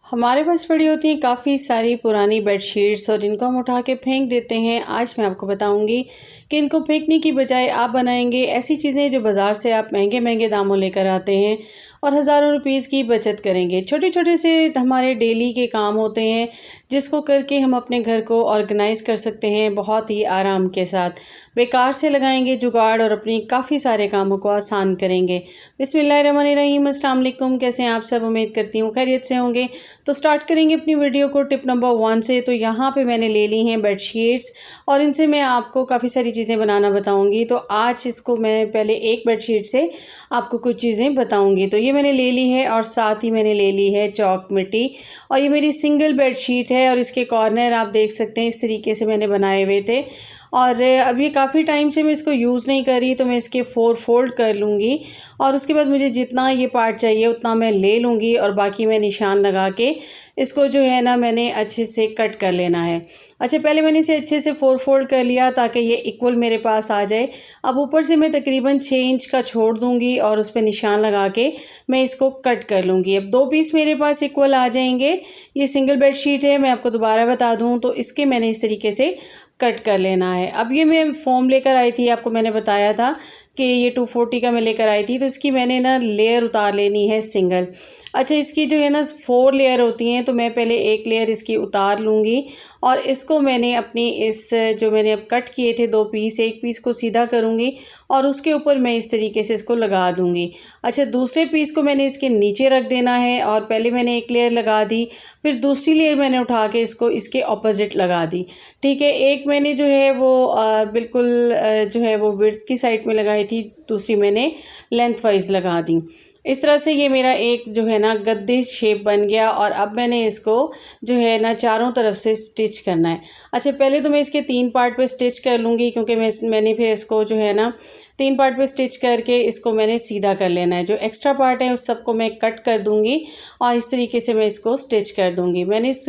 हमारे पास पड़ी होती हैं काफ़ी सारी पुरानी बेडशीट्स और इनको हम उठा के फेंक देते हैं। आज मैं आपको बताऊंगी कि इनको फेंकने की बजाय आप बनाएंगे ऐसी चीज़ें जो बाज़ार से आप महंगे महंगे दामों लेकर आते हैं और हज़ारों रुपीस की बचत करेंगे। छोटे छोटे से हमारे डेली के काम होते हैं जिसको करके हम अपने घर को ऑर्गेनाइज़ कर सकते हैं बहुत ही आराम के साथ। बेकार से लगाएंगे जुगाड़ और अपनी काफ़ी सारे कामों को आसान करेंगे। बिस्मिल्लाहिर्रहमानिर्रहीम, अस्सलाम वालेकुम। कैसे हैं आप सब? उम्मीद करती हूँ खैरियत से होंगे। तो स्टार्ट करेंगे अपनी वीडियो को टिप नंबर 1 से। तो यहाँ पे मैंने ले ली हैं बेडशीट्स और इनसे मैं आपको काफ़ी सारी चीज़ें बनाना बताऊँगी। तो आज इसको मैं पहले एक बेडशीट से आपको कुछ चीज़ें बताऊँगी। तो ये मैंने ले ली है और साथ ही मैंने ले ली है चॉक मिट्टी। और ये मेरी सिंगल बेडशीट है और इसके कॉर्नर आप देख सकते हैं इस तरीके से मैंने बनाए हुए थे। और अब ये काफ़ी टाइम से मैं इसको यूज़ नहीं कर रही, तो मैं इसके 4 फोल्ड कर लूँगी और उसके बाद मुझे जितना ये पार्ट चाहिए उतना मैं ले लूँगी और बाकी मैं निशान लगा के इसको जो है ना मैंने अच्छे से कट कर लेना है। अच्छा, पहले मैंने इसे अच्छे से 4 फोल्ड कर लिया ताकि ये इक्वल मेरे पास आ जाए। अब ऊपर से मैं तकरीबन 6 इंच का छोड़ दूँगी और उस पर निशान लगा के मैं इसको कट कर लूँगी। अब 2 पीस मेरे पास इक्वल आ जाएंगे। ये सिंगल बेडशीट है, मैं आपको दोबारा बता दूँ तो इसके मैंने इस तरीके से कट कर लेना है। अब ये मैं फ़ोम लेकर आई थी, आपको मैंने बताया था कि ये 240 का मैं लेकर आई थी। तो इसकी मैंने ना लेयर उतार लेनी है सिंगल। अच्छा, इसकी जो है ना 4 लेयर होती हैं, तो मैं पहले एक लेयर इसकी उतार लूँगी और इसको मैंने अपनी इस जो मैंने अब कट किए थे 2 पीस, एक पीस को सीधा करूँगी और उसके ऊपर मैं इस तरीके से इसको लगा दूँगी। अच्छा, दूसरे पीस को मैंने इसके नीचे रख देना है और पहले मैंने एक लेयर लगा दी, फिर दूसरी लेयर मैंने उठा के इसको इसके ऑपोजिट लगा दी। ठीक है, एक मैंने जो है वो बिल्कुल जो है वो विड्थ की साइड में लगाई थी, दूसरी मैंने लेंथ वाइज लगा दी। इस तरह से ये मेरा एक जो है ना गद्दे शेप बन गया और अब मैंने इसको जो है ना चारों तरफ से स्टिच करना है। अच्छा, पहले तो मैं इसके 3 पार्ट पे स्टिच कर लूँगी क्योंकि मैंने फिर इसको जो है ना 3 पार्ट पे स्टिच करके इसको मैंने सीधा कर लेना है। जो एक्स्ट्रा पार्ट है उस सबको मैं कट कर दूँगी और इस तरीके से मैं इसको स्टिच कर दूँगी। मैंने इस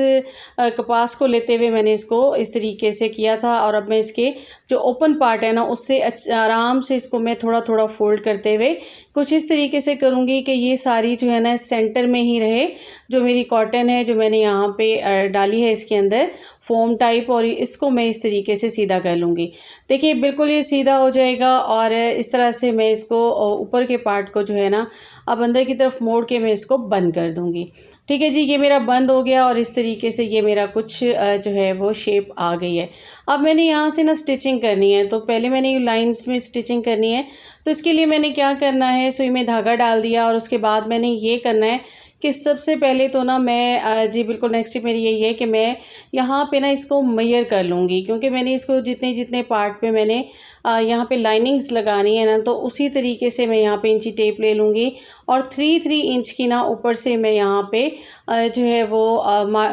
कपास को लेते हुए मैंने इसको इस तरीके से किया था और अब मैं इसके जो ओपन पार्ट है ना उससे आराम से इसको मैं थोड़ा थोड़ा फोल्ड करते हुए कुछ इस तरीके से करूँगी कि ये सारी जो है ना सेंटर में ही रहे। जो मेरी कॉटन है जो मैंने यहाँ पे डाली है इसके अंदर फोम टाइप, और इसको मैं इस तरीके से सीधा कर लूँगी। देखिए बिल्कुल ये सीधा हो जाएगा और इस तरह से मैं इसको ऊपर के पार्ट को जो है ना अब अंदर की तरफ मोड़ के मैं इसको बंद कर दूँगी। ठीक है जी, ये मेरा बंद हो गया और इस तरीके से ये मेरा कुछ जो है वो शेप आ गई है। अब मैंने यहाँ से ना स्टिचिंग करनी है, तो पहले मैंने लाइंस में स्टिचिंग करनी है। तो इसके लिए मैंने क्या करना है, सुई में धागा डाल दिया और उसके बाद मैंने ये करना है कि सबसे पहले तो ना मैं जी बिल्कुल नेक्स्ट स्टेप मेरी यही है कि मैं यहाँ पे ना इसको मेजर कर लूँगी, क्योंकि मैंने इसको जितने जितने पार्ट पे मैंने यहाँ पे लाइनिंग्स लगानी है ना, तो उसी तरीके से मैं यहाँ पे इंची टेप ले लूँगी और 3 इंच की ना ऊपर से मैं यहाँ पे जो है वो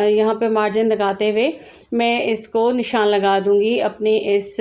यहाँ पे मार्जिन लगाते हुए मैं इसको निशान लगा दूँगी अपनी इस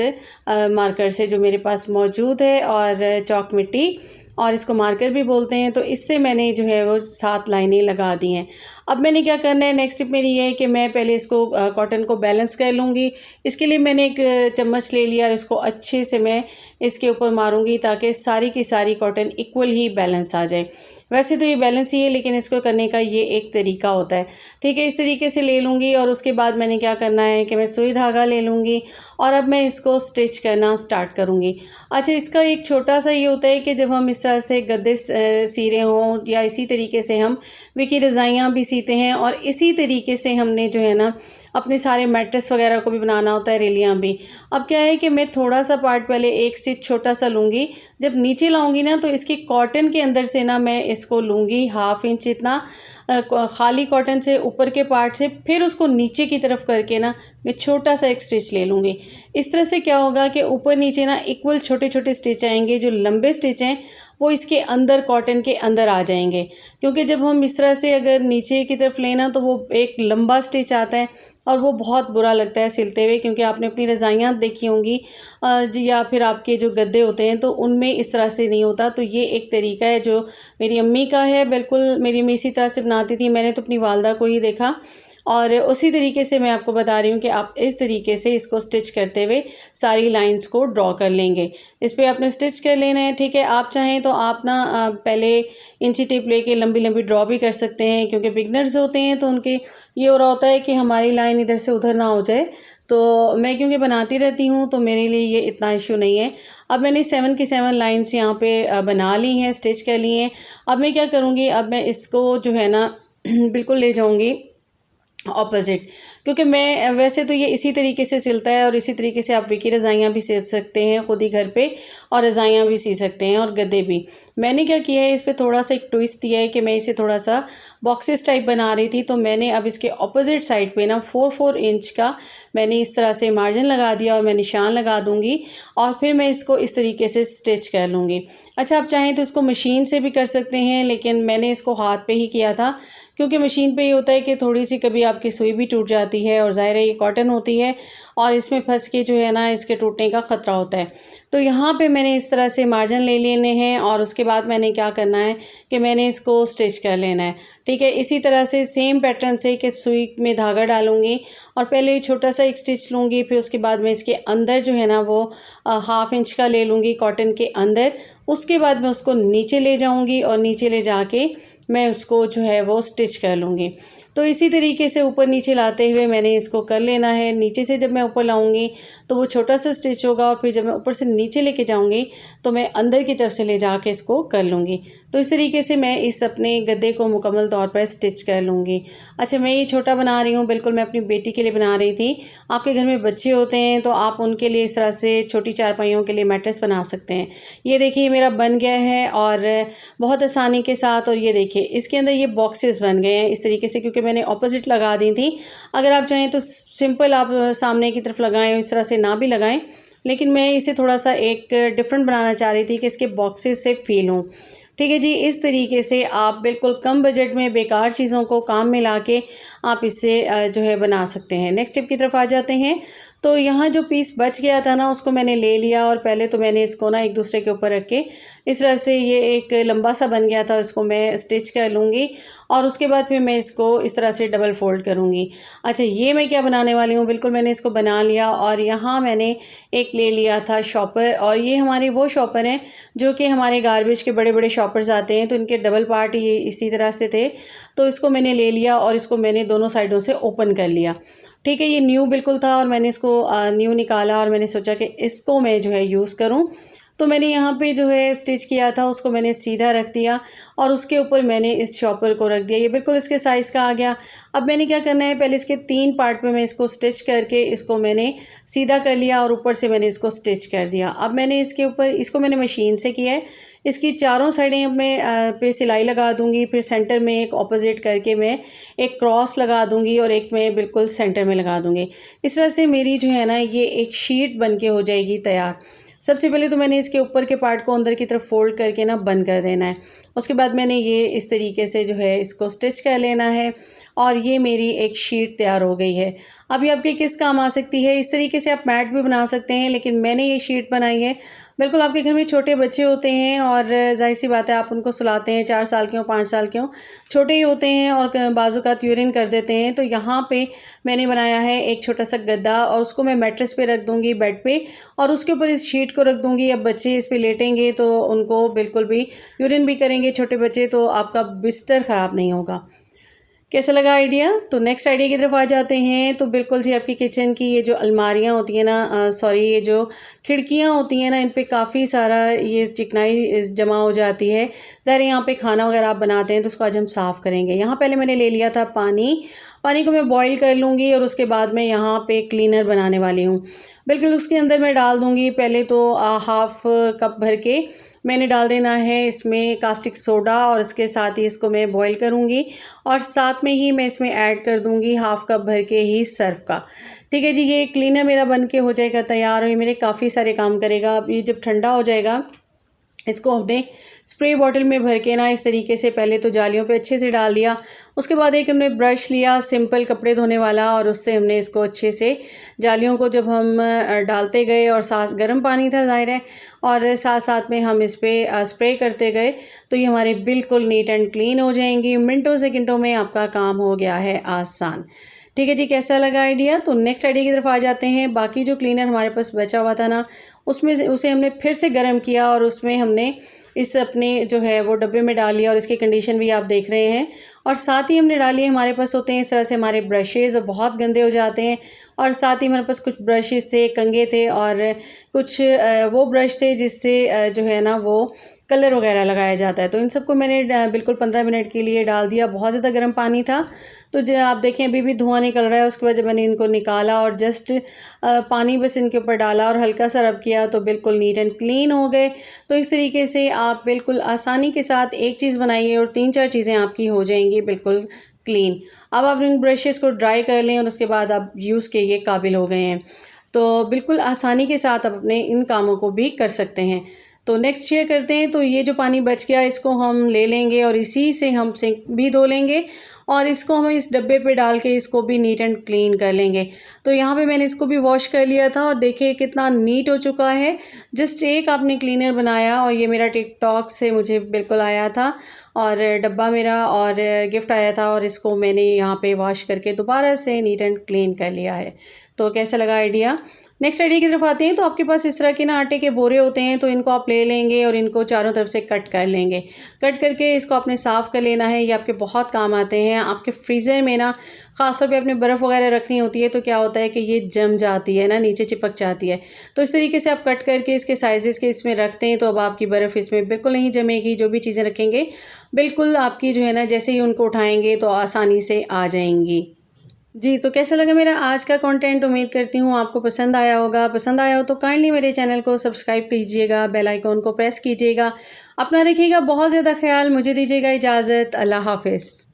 मार्कर से जो मेरे पास मौजूद है, और चॉक मिट्टी, और इसको मार्कर भी बोलते हैं। तो इससे मैंने जो है वो 7 लाइनें लगा दी हैं। अब मैंने क्या करना है, नेक्स्ट टिप मेरी ये है कि मैं पहले इसको कॉटन को बैलेंस कर लूँगी। इसके लिए मैंने एक चम्मच ले लिया और इसको अच्छे से मैं इसके ऊपर मारूँगी ताकि सारी की सारी कॉटन इक्वल ही बैलेंस आ जाए। वैसे तो ये बैलेंस ही है, लेकिन इसको करने का ये एक तरीका होता है। ठीक है, इस तरीके से ले लूँगी और उसके बाद मैंने क्या करना है कि मैं सुई धागा ले लूँगी और अब मैं इसको स्टिच करना स्टार्ट करूँगी। अच्छा, इसका एक छोटा सा ये होता है कि जब हम इस तरह से गद्दे सी रहे हों या इसी तरीके से हम विकी रज़ाइयाँ भी सीते हैं और इसी तरीके से हमने जो है ना अपने सारे मैट्रेस वगैरह को भी बनाना होता है, रेलियाँ भी। अब क्या है कि मैं थोड़ा सा पार्ट पहले एक स्टिच छोटा सा लूँगी, जब नीचे लाऊंगी ना तो इसकी कॉटन के अंदर से ना मैं इसको लूँगी 1/2 इंच इतना खाली कॉटन से ऊपर के पार्ट से, फिर उसको नीचे की तरफ करके ना मैं छोटा सा एक स्टिच ले लूँगी। इस तरह से क्या होगा कि ऊपर नीचे ना इक्वल छोटे छोटे स्टिच आएंगे। जो लंबे स्टिच हैं वो इसके अंदर कॉटन के अंदर आ जाएंगे, क्योंकि जब हम इस तरह से अगर नीचे की तरफ लेना तो वो एक लंबा स्टिच आता है और वो बहुत बुरा लगता है सिलते हुए, क्योंकि आपने अपनी रज़ाइयाँ देखी होंगी या फिर आपके जो गद्दे होते हैं तो उनमें इस तरह से नहीं होता। तो ये एक तरीका है जो मेरी अम्मी का है, बिल्कुल मेरी अम्मी इसी तरह से बनाती थी। मैंने तो अपनी वालदा को ही देखा। और उसी तरीके से मैं आपको बता रही हूँ कि आप इस तरीके से इसको स्टिच करते हुए सारी लाइंस को ड्रॉ कर लेंगे। इस पे आपने स्टिच कर लेना है, ठीक है। आप चाहें तो आप ना पहले इंची टेप लेके लंबी लंबी ड्रॉ भी कर सकते हैं, क्योंकि बिगनर्स होते हैं तो उनके ये हो रहा होता है कि हमारी लाइन इधर से उधर ना हो जाए। तो मैं क्योंकि बनाती रहती हूँ तो मेरे लिए ये इतना इशू नहीं है। अब मैंने 7 की 7 लाइंस यहाँ पे बना ली हैं, स्टिच कर ली हैं। अब मैं क्या करूँगी, अब मैं इसको जो है ना बिल्कुल ले जाऊँगी ऑपोजिट, क्योंकि मैं वैसे तो ये इसी तरीके से सिलता है और इसी तरीके से आप विकी रज़ाइयाँ भी सिल सकते हैं खुद ही घर पे, और रज़ाइयाँ भी सी सकते हैं और गद्दे भी। मैंने क्या किया है, इस पे थोड़ा सा एक ट्विस्ट दिया है कि मैं इसे थोड़ा सा बॉक्सेस टाइप बना रही थी, तो मैंने अब इसके ऑपोजिट साइड पे ना 4-4 इंच का मैंने इस तरह से मार्जिन लगा दिया और मैं निशान लगा दूँगी और फिर मैं इसको इस तरीके से स्टिच कर लूँगी। अच्छा, आप चाहें तो इसको मशीन से भी कर सकते हैं, लेकिन मैंने इसको हाथ पे ही किया था, क्योंकि मशीन पे ये होता है कि थोड़ी सी कभी आपकी सुई भी टूट जाती है और ज़ाहिर है ये कॉटन होती है और इसमें फंस के जो है ना इसके टूटने का ख़तरा होता है। तो यहाँ पे मैंने इस तरह से मार्जिन ले लेने हैं और उसके बाद मैंने क्या करना है कि मैंने इसको स्टिच कर लेना है, ठीक है। इसी तरह से सेम पैटर्न से कि सुई में धागा डालूँगी और पहले छोटा सा एक स्टिच लूँगी, फिर उसके बाद मैं इसके अंदर जो है ना वो 1/2 इंच का ले लूँगी कॉटन के अंदर। उसके बाद मैं उसको नीचे ले जाऊँगी और नीचे ले जाके मैं उसको जो है वो स्टिच कर लूँगी। तो इसी तरीके से ऊपर नीचे लाते हुए मैंने इसको कर लेना है। नीचे से जब मैं ऊपर लाऊँगी तो वो छोटा सा स्टिच होगा और फिर जब मैं ऊपर से नीचे लेके जाऊँगी तो मैं अंदर की तरफ से ले जाके इसको कर लूँगी। तो इस तरीके से मैं इस अपने गद्दे को मुकम्मल तौर पर स्टिच कर लूँगी। अच्छा, मैं ये छोटा बना रही हूँ, बिल्कुल मैं अपनी बेटी के लिए बना रही थी। आपके घर में बच्चे होते हैं तो आप उनके लिए इस तरह से छोटी चारपाइयों के लिए मैट्रेस बना सकते हैं। ये देखिए मेरा बन गया है और बहुत आसानी के साथ। और ये देखिए इसके अंदर ये बॉक्सेस बन गए हैं इस तरीके से, क्योंकि मैंने ऑपोजिट लगा दी थी। अगर आप चाहें तो सिंपल आप सामने की तरफ लगाएं, इस तरह से ना भी लगाएं, लेकिन मैं इसे थोड़ा सा एक डिफरेंट बनाना चाह रही थी कि इसके बॉक्सेस से फील हों। ठीक है जी, इस तरीके से आप बिल्कुल कम बजट में बेकार चीज़ों को काम में लाके आप इससे जो है बना सकते हैं। नेक्स्ट टिप की तरफ आ जाते हैं। तो यहाँ जो पीस बच गया था ना उसको मैंने ले लिया और पहले तो मैंने इसको ना एक दूसरे के ऊपर रख के इस तरह से ये एक लंबा सा बन गया था, इसको मैं स्टिच कर लूँगी और उसके बाद फिर मैं इसको इस तरह से डबल फोल्ड करूँगी। अच्छा, ये मैं क्या बनाने वाली हूँ, बिल्कुल मैंने इसको बना लिया और यहाँ मैंने एक ले लिया था शॉपर, और ये हमारे वो शॉपर हैं जो कि हमारे गार्बेज के बड़े बड़े शॉपर्स आते हैं, तो इनके डबल पार्ट ये इसी तरह से थे। तो इसको मैंने ले लिया और इसको मैंने दोनों साइडों से ओपन कर लिया। ठीक है, ये न्यू बिल्कुल था और मैंने इसको न्यू निकाला और मैंने सोचा कि इसको मैं जो है यूज़ करूं। तो मैंने यहाँ पे जो है स्टिच किया था उसको मैंने सीधा रख दिया और उसके ऊपर मैंने इस शॉपर को रख दिया। ये बिल्कुल इसके साइज़ का आ गया। अब मैंने क्या करना है, पहले इसके 3 पार्ट में मैं इसको स्टिच करके इसको मैंने सीधा कर लिया और ऊपर से मैंने इसको स्टिच कर दिया। अब मैंने इसके ऊपर इसको मैंने मशीन से किया है। इसकी चारों साइडें मैं पे सिलाई लगा दूंगी, फिर सेंटर में एक ऑपोजिट करके मैं एक क्रॉस लगा दूंगी और एक मैं बिल्कुल सेंटर में लगा दूंगी। इस तरह से मेरी जो है ना ये एक शीट बन के हो जाएगी तैयार। सबसे पहले तो मैंने इसके ऊपर के पार्ट को अंदर की तरफ फोल्ड करके ना बंद कर देना है। उसके बाद मैंने ये इस तरीके से जो है इसको स्टिच कर लेना है और ये मेरी एक शीट तैयार हो गई है। अब ये आपके किस काम आ सकती है, इस तरीके से आप मैट भी बना सकते हैं, लेकिन मैंने ये शीट बनाई है। बिल्कुल आपके घर में छोटे बच्चे होते हैं और जाहिर सी बात है आप उनको सुलाते हैं, 4 साल के हों 5 साल के हों, छोटे ही होते हैं और बाज़-औक़ात यूरिन कर देते हैं। तो यहाँ पे मैंने बनाया है एक छोटा सा गद्दा और उसको मैं मैट्रेस पे रख दूँगी, बेड पे, और उसके ऊपर इस शीट को रख दूँगी। अब बच्चे इस पे लेटेंगे तो उनको बिल्कुल भी यूरिन भी करेंगे छोटे बच्चे, तो आपका बिस्तर ख़राब नहीं होगा। कैसा लगा आइडिया? तो नेक्स्ट आइडिया की तरफ आ जाते हैं। तो बिल्कुल जी आपकी किचन की ये जो अलमारियाँ होती हैं ना, सॉरी ये जो खिड़कियाँ होती हैं ना, इन पे काफ़ी सारा ये चिकनाई जमा हो जाती है। ज़ाहिर है यहाँ पे खाना वगैरह आप बनाते हैं तो उसको आज हम साफ़ करेंगे। यहाँ पहले मैंने ले लिया था पानी। पानी को मैं बॉईल कर लूँगी और उसके बाद मैं यहाँ पे क्लीनर बनाने वाली हूँ। बिल्कुल उसके अंदर मैं डाल दूँगी पहले तो 1/2 कप भर के मैंने डाल देना है इसमें कास्टिक सोडा और इसके साथ ही इसको मैं बॉईल करूँगी और साथ में ही मैं इसमें ऐड कर दूँगी 1/2 कप भर के ही सर्फ का। ठीक है जी, ये क्लीनर मेरा बन के हो जाएगा तैयार और ये मेरे काफ़ी सारे काम करेगा। अब ये जब ठंडा हो जाएगा इसको हमने स्प्रे बॉटल में भर के ना इस तरीके से पहले तो जालियों पे अच्छे से डाल दिया। उसके बाद एक हमने ब्रश लिया सिंपल कपड़े धोने वाला, और उससे हमने इसको अच्छे से जालियों को जब हम डालते गए, और साथ गर्म पानी था ज़ाहिर है, और साथ साथ में हम इस पर स्प्रे करते गए, तो ये हमारे बिल्कुल नीट एंड क्लीन हो जाएंगी। मिनटों सेकंडों में आपका काम हो गया है आसान। ठीक है जी, कैसा लगा आइडिया? तो नेक्स्ट आइडिया की तरफ आ जाते हैं। बाकी जो क्लीनर हमारे पास बचा हुआ था ना, उसमें से उसे हमने फिर से गर्म किया, और उसमें हमने इस अपने जो है वो डब्बे में डाल लिया, और इसकी कंडीशन भी आप देख रहे हैं। और साथ ही हमने डाली, हमारे पास होते हैं इस तरह से हमारे ब्रशेज़, और बहुत गंदे हो जाते हैं। और साथ ही हमारे पास कुछ ब्रशेज़ थे, कंघे थे, और कुछ वो ब्रश थे जिससे जो है ना वो कलर वगैरह लगाया जाता है। तो इन सबको मैंने बिल्कुल 15 मिनट के लिए डाल दिया। बहुत ज़्यादा गर्म पानी था, तो जो आप देखें अभी भी धुआं निकल रहा है। उसके बाद जब मैंने इनको निकाला और जस्ट पानी बस इनके ऊपर डाला और हल्का सा रब किया, तो बिल्कुल नीट एंड क्लीन हो गए। तो इस तरीके से आप बिल्कुल आसानी के साथ एक चीज़ बनाइए और 3-4 चीज़ें आपकी हो जाएंगी बिल्कुल क्लीन। अब आप इन ब्रशेज़ को ड्राई कर लें, और उसके बाद आप यूज़ के ये काबिल हो गए हैं। तो बिल्कुल आसानी के साथ आप अपने इन कामों को भी कर सकते हैं। तो नेक्स्ट शेयर करते हैं। तो ये जो पानी बच गया इसको हम ले लेंगे, और इसी से हम सिंक भी धो लेंगे, और इसको हम इस डब्बे पे डाल के इसको भी नीट एंड क्लीन कर लेंगे। तो यहाँ पे मैंने इसको भी वॉश कर लिया था, और देखिए कितना नीट हो चुका है। जस्ट एक आपने क्लीनर बनाया, और ये मेरा टिकटॉक से मुझे बिल्कुल आया था, और डब्बा मेरा और गिफ्ट आया था, और इसको मैंने यहाँ पे वॉश करके दोबारा से नीट एंड क्लीन कर लिया है। तो कैसा लगा आइडिया? नेक्स्ट आइडिया की तरफ आते हैं। तो आपके पास इस तरह के ना आटे के बोरे होते हैं, तो इनको आप ले लेंगे और इनको चारों तरफ से कट कर लेंगे। कट करके इसको आपने साफ़ कर लेना है। ये आपके बहुत काम आते हैं। आपके फ्रीज़र में ना ख़ासतौर पे आपने बर्फ़ वगैरह रखनी होती है, तो क्या होता है कि ये जम जाती है ना, नीचे चिपक जाती है। तो इस तरीके से आप कट करके इसके साइज़ेस के इसमें रखते हैं, तो अब आपकी बर्फ़ इसमें बिल्कुल नहीं जमेगी। जो भी चीज़ें रखेंगे बिल्कुल आपकी जो है ना, जैसे ही उनको उठाएँगे तो आसानी से आ जाएँगी। जी, तो कैसा लगा मेरा आज का कंटेंट? उम्मीद करती हूँ आपको पसंद आया होगा। पसंद आया हो तो काइंडली मेरे चैनल को सब्सक्राइब कीजिएगा, बेल आइकॉन को प्रेस कीजिएगा। अपना रखिएगा बहुत ज़्यादा ख़्याल। मुझे दीजिएगा इजाज़त। अल्लाह हाफ़िज़।